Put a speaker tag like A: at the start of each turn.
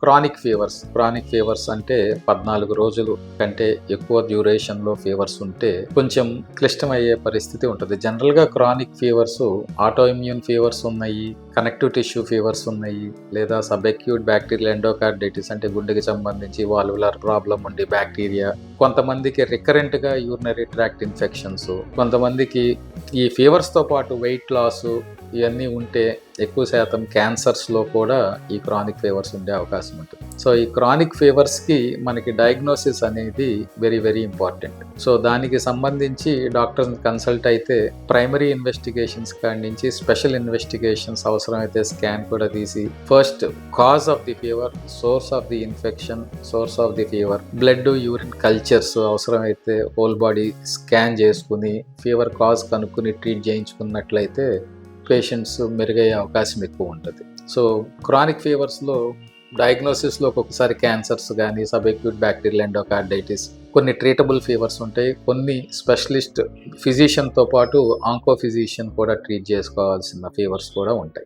A: Chronic fevers అంటే 14 రోజులు కంటే ఎక్కువ డ్యూరేషన్లో ఫీవర్స్ ఉంటే కొంచెం క్లిష్టమయ్యే పరిస్థితి ఉంటుంది. జనరల్గా chronic fevers auto immune fevers ఉన్నాయి, కనెక్టివ్ టిష్యూ ఫీవర్స్ ఉన్నాయి, లేదా సబ్ఎక్యూట్ బ్యాక్టీరియల్ ఎండోకార్డైటిస్ అంటే గుండెకి సంబంధించి వాల్వులర్ ప్రాబ్లం ఉండి బ్యాక్టీరియా, కొంతమందికి రికరెంట్గా యూరినరీ ట్రాక్ట్ ఇన్ఫెక్షన్స్, కొంతమందికి ఈ ఫీవర్స్తో పాటు వెయిట్ లాస్ ఇవన్నీ ఉంటే ఎక్కువ శాతం క్యాన్సర్స్లో కూడా ఈ క్రానిక్ ఫీవర్స్ ఉండే అవకాశం ఉంటుంది. సో ఈ క్రానిక్ ఫీవర్స్కి మనకి డయాగ్నోసిస్ అనేది వెరీ వెరీ ఇంపార్టెంట్. సో దానికి సంబంధించి డాక్టర్ని కన్సల్ట్ అయితే ప్రైమరీ ఇన్వెస్టిగేషన్స్ కాడి నుంచి స్పెషల్ ఇన్వెస్టిగేషన్స్, అవసరమైతే స్కాన్ కూడా తీసి first cause of the fever, source of the infection, source of the fever, blood urine cultures అవసరమైతే హోల్ బాడీ స్కాన్ చేసుకుని ఫీవర్ కాజ్ కనుక్కుని ట్రీట్ చేయించుకున్నట్లయితే పేషెంట్స్ మెరుగయ్యే అవకాశం ఎక్కువ ఉంటుంది. సో క్రానిక్ ఫీవర్స్లో డయాగ్నోసిస్లో ఒక్కొక్కసారి క్యాన్సర్స్ కానీ, సబ్ఎక్యూట్ బ్యాక్టీరియల్ ఎండోకార్డైటిస్, కొన్ని ట్రీటబుల్ ఫీవర్స్ ఉంటాయి, కొన్ని స్పెషలిస్ట్ ఫిజిషియన్తో పాటు ఆంకో ఫిజిషియన్ కూడా ట్రీట్ చేసుకోవాల్సిన ఫీవర్స్ కూడా ఉంటాయి.